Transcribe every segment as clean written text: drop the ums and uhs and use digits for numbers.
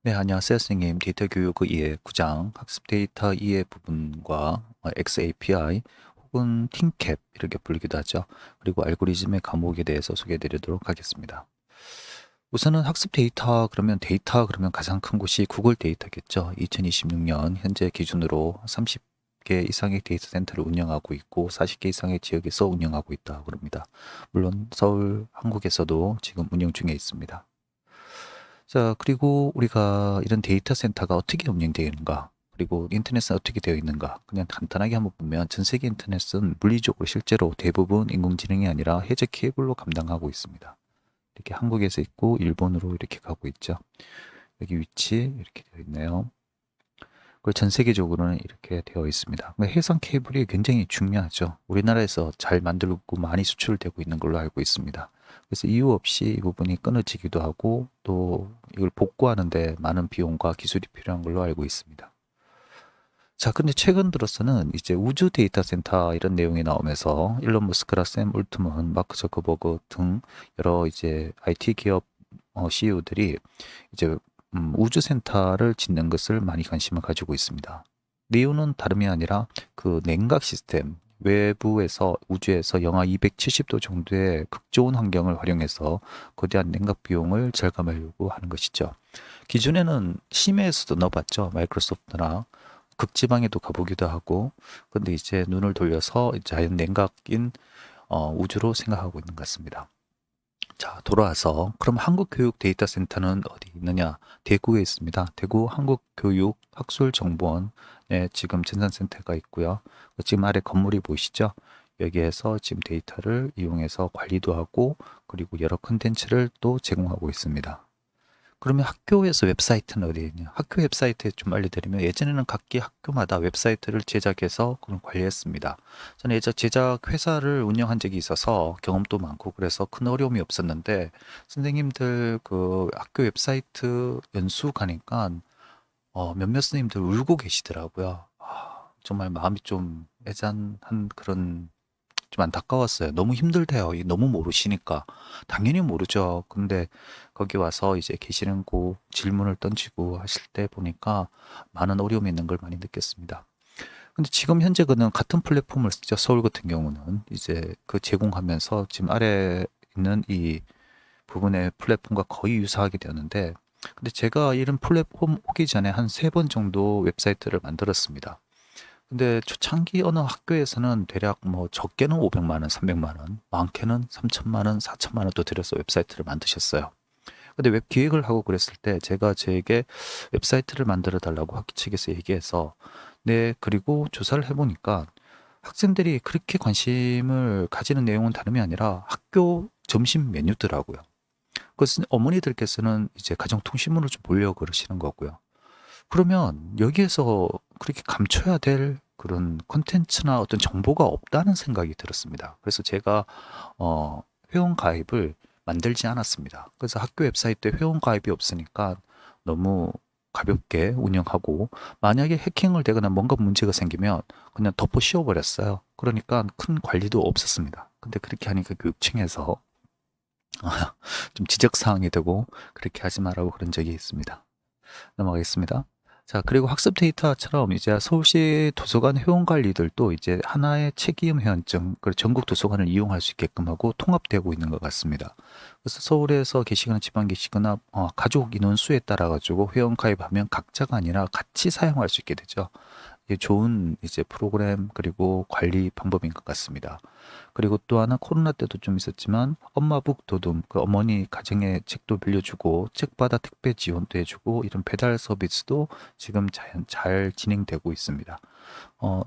네, 안녕하세요, 선생님. 데이터 교육의 이해 9장 학습 데이터 이해 부분과 XAPI 혹은 팅캡 이렇게 불리기도 하죠. 그리고 알고리즘의 과목에 대해서 소개해 드리도록 하겠습니다. 우선은 학습 데이터 그러면 가장 큰 곳이 구글 데이터겠죠. 2026년 현재 기준으로 30개 이상의 데이터 센터를 운영하고 있고 40개 이상의 지역에서 운영하고 있다고 합니다. 물론 서울, 한국에서도 지금 운영 중에 있습니다. 자, 그리고 우리가 이런 데이터 센터가 어떻게 운영되는가, 그리고 인터넷은 어떻게 되어 있는가, 그냥 간단하게 한번 보면 전 세계 인터넷은 물리적으로 실제로 대부분 인공지능이 아니라 해저 케이블로 감당하고 있습니다. 이렇게 한국에서 있고 일본으로 이렇게 가고 있죠. 여기 위치 이렇게 되어 있네요. 그리고 전 세계적으로는 이렇게 되어 있습니다. 해상 케이블이 굉장히 중요하죠. 우리나라에서 잘 만들고 많이 수출되고 있는 걸로 알고 있습니다. 그래서 이유 없이 이 부분이 끊어지기도 하고 또 이걸 복구하는데 많은 비용과 기술이 필요한 걸로 알고 있습니다. 자, 근데 최근 들어서는 이제 우주 데이터 센터 이런 내용이 나오면서 일론 머스크라 샘 올트먼, 마크 저커버그 등 여러 이제 IT 기업 CEO들이 이제 우주 센터를 짓는 것을 많이 관심을 가지고 있습니다. 이유는 다름이 아니라 그 냉각 시스템, 외부에서 우주에서 영하 270도 정도의 극좋은 환경을 활용해서 거대한 냉각 비용을 절감하려고 하는 것이죠. 기존에는 심해에서도 넣어봤죠. 마이크로소프트나 극지방에도 가보기도 하고, 근데 이제 눈을 돌려서 자연 냉각인 우주로 생각하고 있는 것 같습니다. 자, 돌아와서 그럼 한국교육 데이터 센터는 어디 있느냐? 대구에 있습니다. 대구 한국교육학술정보원에 지금 전산센터가 있고요. 지금 아래 건물이 보이시죠? 여기에서 지금 데이터를 이용해서 관리도 하고 그리고 여러 컨텐츠를 또 제공하고 있습니다. 그러면 학교에서 웹사이트는 어디에 있냐? 학교 웹사이트에 좀 알려드리면 예전에는 각기 학교마다 웹사이트를 제작해서 그걸 관리했습니다. 저는 예전 제작 회사를 운영한 적이 있어서 경험도 많고 그래서 큰 어려움이 없었는데 선생님들 그 학교 웹사이트 연수 가니까 몇몇 선생님들 울고 계시더라고요. 정말 마음이 좀 애잔한 그런 좀 안타까웠어요. 너무 힘들대요. 너무 모르시니까. 당연히 모르죠. 근데 거기 와서 이제 계시는 고 질문을 던지고 하실 때 보니까 많은 어려움이 있는 걸 많이 느꼈습니다. 근데 지금 현재 그는 같은 플랫폼을 쓰죠. 서울 같은 경우는 이제 그 제공하면서 지금 아래 있는 이 부분의 플랫폼과 거의 유사하게 되었는데 근데 제가 이런 플랫폼 오기 전에 한 세 번 정도 웹사이트를 만들었습니다. 근데 초창기 어느 학교에서는 대략 뭐 적게는 500만 원, 300만 원, 많게는 3천만 원, 4천만 원도 들여서 웹사이트를 만드셨어요. 근데 웹 기획을 하고 그랬을 때 제가 저에게 웹사이트를 만들어 달라고 학기 측에서 얘기해서 네, 그리고 조사를 해보니까 학생들이 그렇게 관심을 가지는 내용은 다름이 아니라 학교 점심 메뉴더라고요. 그래서 어머니들께서는 이제 가정통신문을 좀 보려고 그러시는 거고요. 그러면 여기에서 그렇게 감춰야 될 그런 콘텐츠나 어떤 정보가 없다는 생각이 들었습니다. 그래서 제가 회원 가입을 만들지 않았습니다. 그래서 학교 웹사이트에 회원 가입이 없으니까 너무 가볍게 운영하고 만약에 해킹을 되거나 뭔가 문제가 생기면 그냥 덮어 씌워버렸어요. 그러니까 큰 관리도 없었습니다. 근데 그렇게 하니까 교육청에서 좀 지적사항이 되고 그렇게 하지 말라고 그런 적이 있습니다. 넘어가겠습니다. 자, 그리고 학습 데이터처럼 이제 서울시 도서관 회원 관리들도 이제 하나의 책임 회원증, 그리고 전국 도서관을 이용할 수 있게끔 하고 통합되고 있는 것 같습니다. 그래서 서울에서 계시거나 지방 계시거나 가족 인원수에 따라 가지고 회원 가입하면 각자가 아니라 같이 사용할 수 있게 되죠. 이게 좋은 이제 프로그램 그리고 관리 방법인 것 같습니다. 그리고 또 하나 코로나 때도 좀 있었지만 엄마북 도둠 그 어머니 가정에 책도 빌려주고 책받아 택배 지원도 해주고 이런 배달 서비스도 지금 잘 진행되고 있습니다. 어,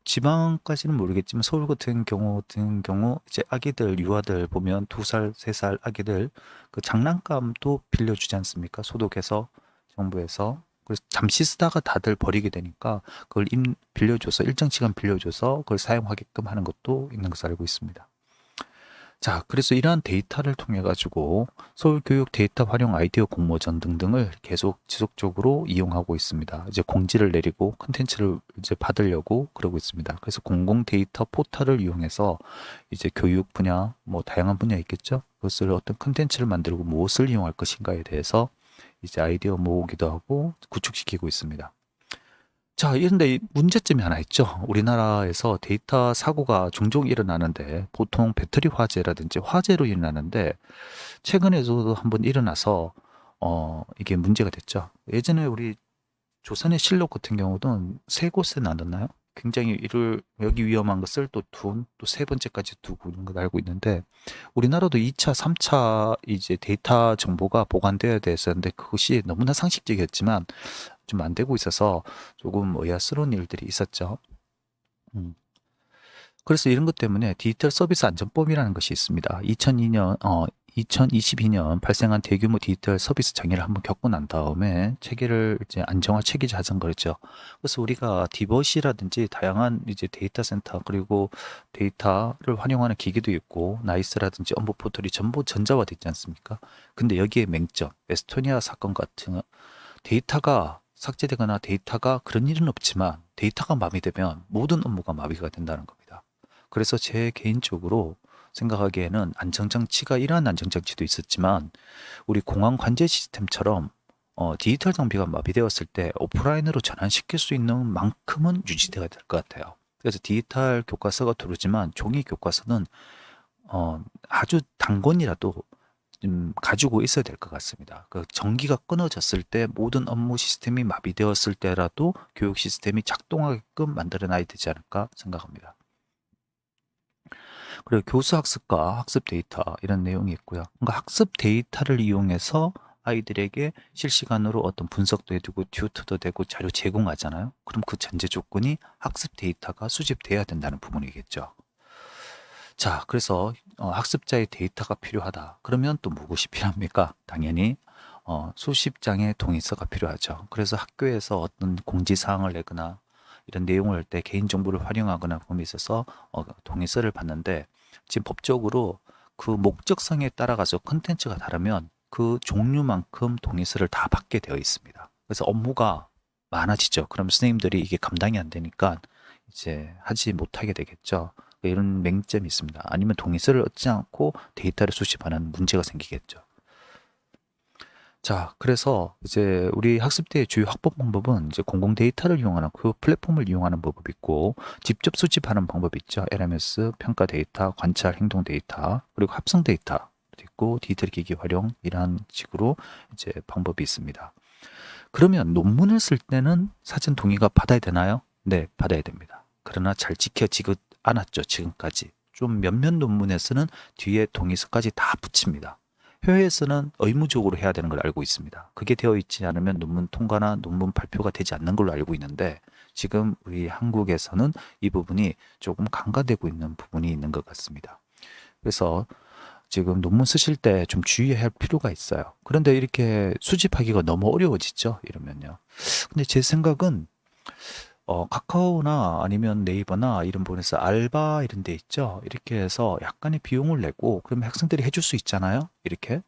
지방까지는 모르겠지만 서울 같은 경우 이제 아기들 유아들 보면 2살, 3살 아기들 그 장난감도 빌려주지 않습니까? 소독해서 정부에서 그래서 잠시 쓰다가 다들 버리게 되니까 그걸 빌려줘서 일정 시간 빌려줘서 그걸 사용하게끔 하는 것도 있는 것을 알고 있습니다. 자, 그래서 이러한 데이터를 통해 가지고 서울교육 데이터 활용 아이디어 공모전 등등을 계속 지속적으로 이용하고 있습니다. 이제 공지를 내리고 콘텐츠를 이제 받으려고 그러고 있습니다. 그래서 공공 데이터 포털을 이용해서 이제 교육 분야, 뭐 다양한 분야 있겠죠? 그것을 어떤 콘텐츠를 만들고 무엇을 이용할 것인가에 대해서 이제 아이디어 모으기도 하고 구축시키고 있습니다. 자, 그런데 문제점이 하나 있죠. 우리나라에서 데이터 사고가 종종 일어나는데 보통 배터리 화재라든지 화재로 일어나는데 최근에도 한번 일어나서 이게 문제가 됐죠. 예전에 우리 조선의 실록 같은 경우는 세 곳에 나눴나요? 굉장히 이를 여기 위험한 것을 또 또 세 번째까지 두고 있는 걸 알고 있는데 우리나라도 2차, 3차 이제 데이터 정보가 보관되어야 됐었는데 그것이 너무나 상식적이었지만 좀 안 되고 있어서 조금 의아스러운 일들이 있었죠. 음. 그래서 이런 것 때문에 디지털 서비스 안전법이라는 것이 있습니다. 2022년 발생한 대규모 디지털 서비스 장애를 한번 겪고 난 다음에 체계를 이제 안정화 체계 자전거죠. 그래서 우리가 디버시라든지 다양한 이제 데이터 센터 그리고 데이터를 활용하는 기기도 있고 나이스라든지 업무 포털이 전부 전자화됐지 않습니까? 근데 여기에 맹점, 에스토니아 사건 같은 데이터가 삭제되거나 데이터가 그런 일은 없지만 데이터가 마비되면 모든 업무가 마비가 된다는 겁니다. 그래서 제 개인적으로 생각하기에는 안정장치가 이러한 안정장치도 있었지만 우리 공항 관제 시스템처럼 디지털 장비가 마비되었을 때 오프라인으로 전환시킬 수 있는 만큼은 유지돼야 될 것 같아요. 그래서 디지털 교과서가 두르지만 종이 교과서는 아주 단권이라도 가지고 있어야 될 것 같습니다. 그 전기가 끊어졌을 때 모든 업무 시스템이 마비되었을 때라도 교육 시스템이 작동하게끔 만들어 놔야 되지 않을까 생각합니다. 그리고 교수 학습과 학습 데이터 이런 내용이 있고요. 그러니까 학습 데이터를 이용해서 아이들에게 실시간으로 어떤 분석도 해주고 튜터도 되고 자료 제공하잖아요. 그럼 그 전제 조건이 학습 데이터가 수집돼야 된다는 부분이겠죠. 자, 그래서 학습자의 데이터가 필요하다. 그러면 또 무엇이 필요합니까? 당연히 수십 장의 동의서가 필요하죠. 그래서 학교에서 어떤 공지사항을 내거나 이런 내용을 할 때 개인정보를 활용하거나 범위에 있어서 동의서를 받는데 지금 법적으로 그 목적성에 따라가서 컨텐츠가 다르면 그 종류만큼 동의서를 다 받게 되어 있습니다. 그래서 업무가 많아지죠. 그럼 선생님들이 이게 감당이 안 되니까 이제 하지 못하게 되겠죠. 이런 맹점이 있습니다. 아니면 동의서를 얻지 않고 데이터를 수집하는 문제가 생기겠죠. 자, 그래서 이제 우리 학습대의 주요 학습 방법은 이제 공공 데이터를 이용하는 그 플랫폼을 이용하는 방법이 있고 직접 수집하는 방법이 있죠. LMS, 평가 데이터, 관찰 행동 데이터, 그리고 합성 데이터 있고 디지털 기기 활용 이러한 식으로 이제 방법이 있습니다. 그러면 논문을 쓸 때는 사전 동의가 받아야 되나요? 네, 받아야 됩니다. 그러나 잘 지켜지고 않았죠, 지금까지. 좀 몇몇 논문에서는 뒤에 동의서까지 다 붙입니다. 해외에서는 의무적으로 해야 되는 걸 알고 있습니다. 그게 되어 있지 않으면 논문 통과나 논문 발표가 되지 않는 걸로 알고 있는데 지금 우리 한국에서는 이 부분이 조금 간과되고 있는 부분이 있는 것 같습니다. 그래서 지금 논문 쓰실 때 좀 주의할 필요가 있어요. 그런데 이렇게 수집하기가 너무 어려워지죠, 이러면요. 근데 제 생각은 카카오나 아니면 네이버나 이런 부분에서 알바 이런 데 있죠. 이렇게 해서 약간의 비용을 내고 그러면 학생들이 해줄 수 있잖아요. 이렇게.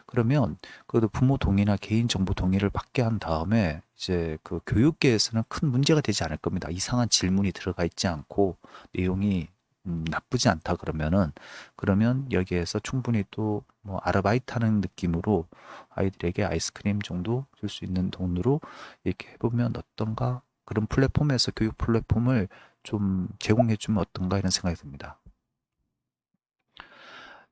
그러면 그래도 부모 동의나 개인정보 동의를 받게 한 다음에 이제 그 교육계에서는 큰 문제가 되지 않을 겁니다. 이상한 질문이 들어가 있지 않고 내용이 나쁘지 않다 그러면 여기에서 충분히 또 뭐 아르바이트 하는 느낌으로 아이들에게 아이스크림 정도 줄 수 있는 돈으로 이렇게 해보면 어떤가 그런 플랫폼에서 교육 플랫폼을 좀 제공해 주면 어떤가 이런 생각이 듭니다.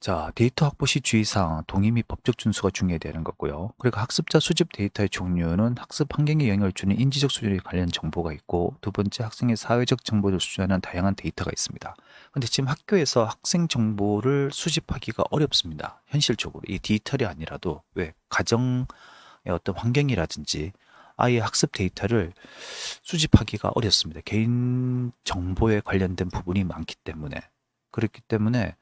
자, 데이터 확보 시 주의사항, 동의 및 법적 준수가 중요되는 거고요. 그리고 학습자 수집 데이터의 종류는 학습 환경에 영향을 주는 인지적 수준에 관련 정보가 있고 두 번째 학생의 사회적 정보를 수집하는 다양한 데이터가 있습니다. 근데 지금 학교에서 학생 정보를 수집하기가 어렵습니다. 현실적으로. 이 디지털이 아니라도 왜 가정의 어떤 환경이라든지 아이의 학습 데이터를 수집하기가 어렵습니다. 개인 정보에 관련된 부분이 많기 때문에. 그렇기 때문에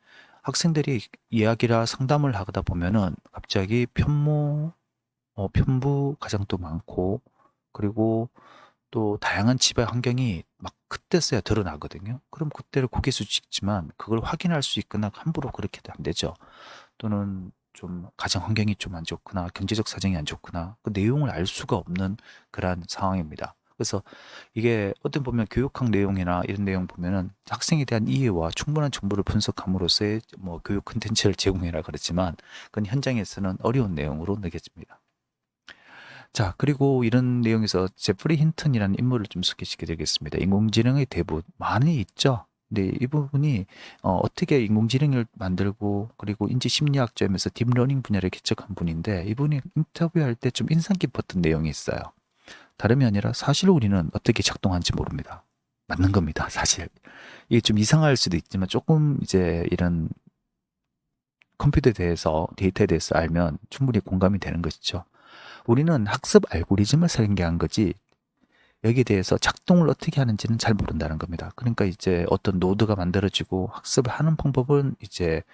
학생들이 이야기라 상담을 하다 보면은 갑자기 편부 가정도 많고, 그리고 또 다양한 집의 환경이 막 그때서야 드러나거든요. 그럼 그때를 고개 숙이지만 그걸 확인할 수 있거나 함부로 그렇게도 안 되죠. 또는 좀 가정 환경이 좀 안 좋거나 경제적 사정이 안 좋거나 그 내용을 알 수가 없는 그러한 상황입니다. 그래서 이게 어떤 보면 교육학 내용이나 이런 내용 보면은 학생에 대한 이해와 충분한 정보를 분석함으로써의 뭐 교육 콘텐츠를 제공해라 그랬지만 그건 현장에서는 어려운 내용으로 느껴집니다. 자, 그리고 이런 내용에서 제프리 힌턴이라는 인물을 좀 소개시켜 드리겠습니다. 인공지능의 대부 많이 있죠. 근데 이 부분이 어떻게 인공지능을 만들고 그리고 인지심리학점에서 딥러닝 분야를 개척한 분인데 이분이 인터뷰할 때 좀 인상 깊었던 내용이 있어요. 다름이 아니라 사실 우리는 어떻게 작동하는지 모릅니다. 맞는 겁니다, 사실. 이게 좀 이상할 수도 있지만 조금 이제 이런 컴퓨터에 대해서 데이터에 대해서 알면 충분히 공감이 되는 것이죠. 우리는 학습 알고리즘을 설계한 거지 여기에 대해서 작동을 어떻게 하는지는 잘 모른다는 겁니다. 그러니까 이제 어떤 노드가 만들어지고 학습을 하는 방법은 이제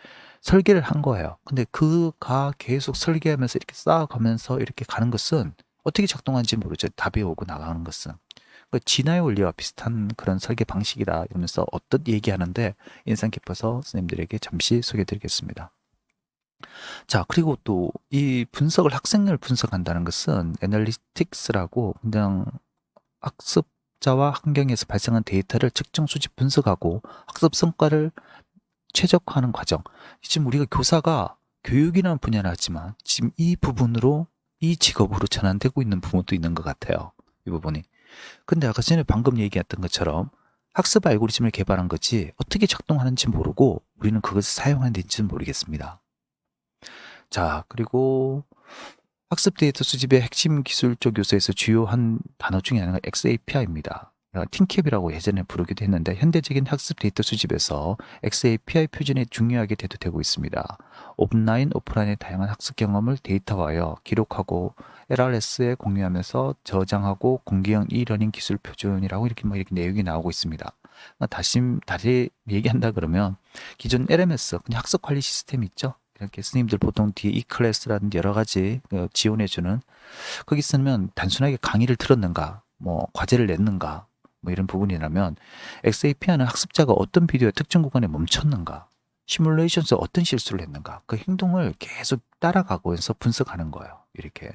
설계를 한 거예요. 근데 그가 계속 설계하면서 이렇게 쌓아가면서 이렇게 가는 것은 어떻게 작동하는지 모르죠. 답이 오고 나가는 것은. 그 진화의 원리와 비슷한 그런 설계 방식이다 이러면서 어떤 얘기하는데 인상 깊어서 선생님들에게 잠시 소개해 드리겠습니다. 자, 그리고 또 이 분석을 학생을 분석한다는 것은 애널리틱스라고 그냥 학습자와 환경에서 발생한 데이터를 측정, 수집, 분석하고 학습 성과를 최적화하는 과정. 지금 우리가 교사가 교육이라는 분야는 하지만 지금 이 부분으로 이 직업으로 전환되고 있는 부분도 있는 것 같아요. 이 부분이. 근데 아까 전에 방금 얘기했던 것처럼 학습 알고리즘을 개발한 거지 어떻게 작동하는지 모르고 우리는 그것을 사용하는지는 모르겠습니다. 자, 그리고 학습 데이터 수집의 핵심 기술적 요소에서 주요한 단어 중에 하나가 XAPI입니다. 틴캡이라고 예전에 부르기도 했는데 현대적인 학습 데이터 수집에서 XAPI 표준이 중요하게 대두되고 있습니다. 온라인, 오프라인의 다양한 학습 경험을 데이터화하여 기록하고 LRS에 공유하면서 저장하고 공개형 이러닝 기술 표준이라고 이렇게 뭐 이렇게 내용이 나오고 있습니다. 다시 얘기한다 그러면 기존 LMS, 그냥 학습 관리 시스템 있죠? 이렇게 스님들 보통 뒤에 e클래스라든지 여러 가지 지원해주는 거기 쓰면 단순하게 강의를 들었는가, 뭐 과제를 냈는가, 뭐 이런 부분이라면 XAPI는 학습자가 어떤 비디오의 특정 구간에 멈췄는가, 시뮬레이션에서 어떤 실수를 했는가, 그 행동을 계속 따라가고 해서 분석하는 거예요. 이렇게.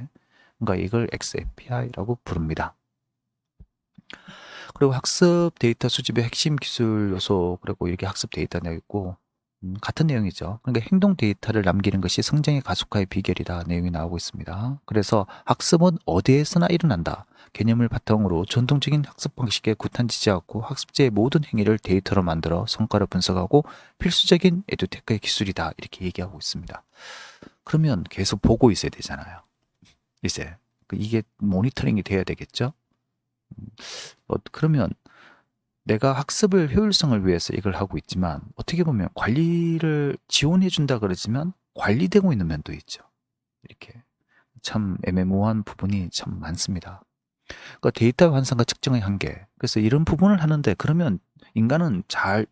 그러니까 이걸 XAPI라고 부릅니다. 그리고 학습 데이터 수집의 핵심 기술 요소, 그리고 이렇게 학습 데이터 내고 있고, 같은 내용이죠. 그러니까 행동 데이터를 남기는 것이 성장의 가속화의 비결이다 내용이 나오고 있습니다. 그래서 학습은 어디에서나 일어난다. 개념을 바탕으로 전통적인 학습 방식에 구탄지지 않고 학습자의 모든 행위를 데이터로 만들어 성과를 분석하고 필수적인 에듀테크의 기술이다. 이렇게 얘기하고 있습니다. 그러면 계속 보고 있어야 되잖아요. 이제 이게 모니터링이 돼야 되겠죠? 그러면 내가 학습을 효율성을 위해서 이걸 하고 있지만 어떻게 보면 관리를 지원해 준다 그러지만 관리되고 있는 면도 있죠. 이렇게 참 애매모호한 부분이 참 많습니다. 그러니까 데이터 환산과 측정의 한계. 그래서 이런 부분을 하는데 그러면 인간은 잘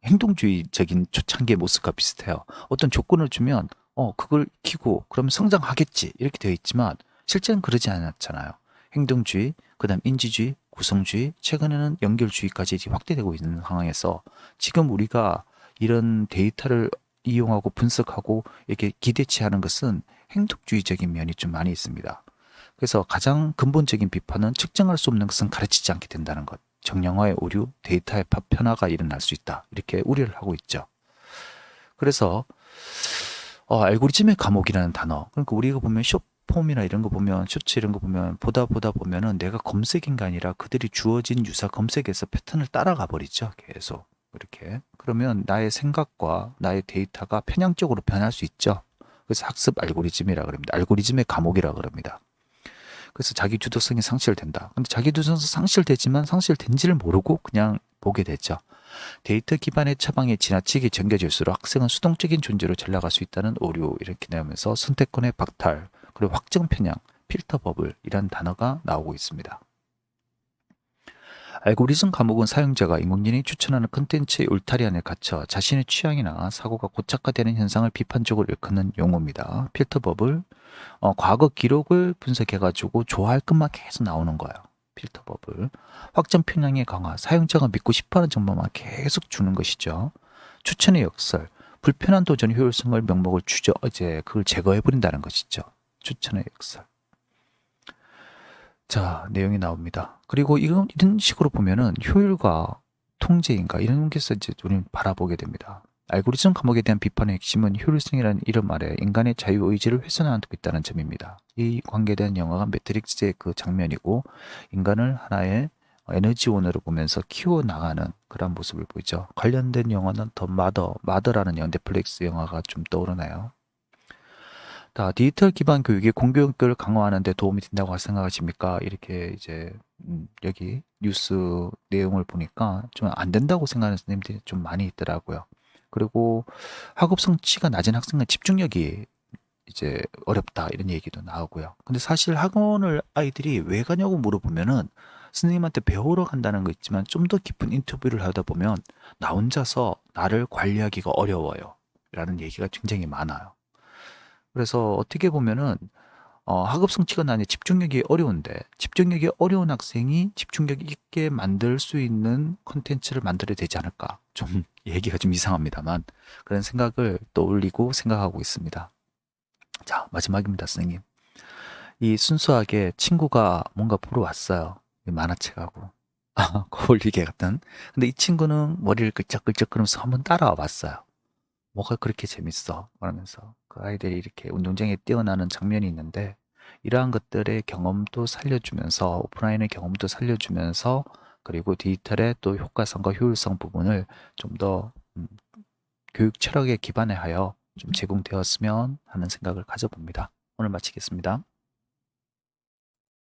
행동주의적인 초창기의 모습과 비슷해요. 어떤 조건을 주면 그걸 익히고 그러면 성장하겠지 이렇게 되어 있지만 실제는 그러지 않았잖아요. 행동주의, 그다음 인지주의, 구성주의, 최근에는 연결주의까지 확대되고 있는 상황에서 지금 우리가 이런 데이터를 이용하고 분석하고 이렇게 기대치하는 것은 행동주의적인 면이 좀 많이 있습니다. 그래서 가장 근본적인 비판은 측정할 수 없는 것은 가르치지 않게 된다는 것. 정량화의 오류, 데이터의 파편화가 일어날 수 있다. 이렇게 우려를 하고 있죠. 그래서 알고리즘의 감옥이라는 단어. 그러니까 우리가 보면 숏폼이나 이런 거 보면 쇼츠 이런 거 보면 보다 보면은 내가 검색인 게 아니라 그들이 주어진 유사 검색에서 패턴을 따라가 버리죠. 계속. 이렇게. 그러면 나의 생각과 나의 데이터가 편향적으로 변할 수 있죠. 그래서 학습 알고리즘이라 그럽니다. 알고리즘의 감옥이라 그럽니다. 그래서 자기 주도성이 상실된다. 근데 자기 주도성 상실되지만 상실된지를 모르고 그냥 보게 되죠. 데이터 기반의 처방이 지나치게 전개질수록 학생은 수동적인 존재로 전락할 수 있다는 오류 이렇게 나오면서 선택권의 박탈 그리고 확정 편향, 필터 버블 이란 단어가 나오고 있습니다. 알고리즘 감옥은 사용자가 인공지능이 추천하는 콘텐츠의 울타리 안에 갇혀 자신의 취향이나 사고가 고착화되는 현상을 비판적으로 일컫는 용어입니다. 필터 버블, 과거 기록을 분석해가지고 좋아할 것만 계속 나오는 거예요. 필터 버블. 확정 편향의 강화, 사용자가 믿고 싶어하는 정보만 계속 주는 것이죠. 추천의 역설, 불편한 도전 효율성을 명목을 이제 그걸 제거해버린다는 것이죠. 추천의 역설. 자, 내용이 나옵니다. 그리고 이런 식으로 보면은 효율과 통제인가 이런 게서 이제 우리는 바라보게 됩니다. 알고리즘 과목에 대한 비판의 핵심은 효율성이라는 이름 아래 인간의 자유의지를 훼손하고 있다는 점입니다. 이 관계에 대한 영화가 매트릭스의 그 장면이고 인간을 하나의 에너지원으로 보면서 키워나가는 그런 모습을 보이죠. 관련된 영화는 더 마더라는 넷플릭스 영화가 좀 떠오르나요? 자, 디지털 기반 교육이 공교육을 강화하는 데 도움이 된다고 생각하십니까? 이렇게 이제 여기 뉴스 내용을 보니까 좀 안 된다고 생각하는 선생님들이 좀 많이 있더라고요. 그리고 학업 성취가 낮은 학생은 집중력이 이제 어렵다 이런 얘기도 나오고요. 근데 사실 학원을 아이들이 왜 가냐고 물어보면은 선생님한테 배우러 간다는 거 있지만 좀 더 깊은 인터뷰를 하다 보면 나 혼자서 나를 관리하기가 어려워요. 라는 얘기가 굉장히 많아요. 그래서 어떻게 보면은 학업 성취가 나니 집중력이 어려운데 집중력이 어려운 학생이 집중력 있게 만들 수 있는 콘텐츠를 만들어야 되지 않을까? 좀 얘기가 좀 이상합니다만 그런 생각을 떠올리고 생각하고 있습니다. 자, 마지막입니다, 선생님. 이 순수하게 친구가 뭔가 보러 왔어요. 이 만화책하고. 거울리개 같은. 근데 이 친구는 머리를 끌적끌적 그러면서 한번 따라와 봤어요. 뭐가 그렇게 재밌어? 그러면서 그 아이들이 이렇게 운동장에 뛰어나는 장면이 있는데 이러한 것들의 경험도 살려주면서 오프라인의 경험도 살려주면서 그리고 디지털의 또 효과성과 효율성 부분을 좀 더 교육 철학에 기반에 하여 좀 제공되었으면 하는 생각을 가져봅니다. 오늘 마치겠습니다.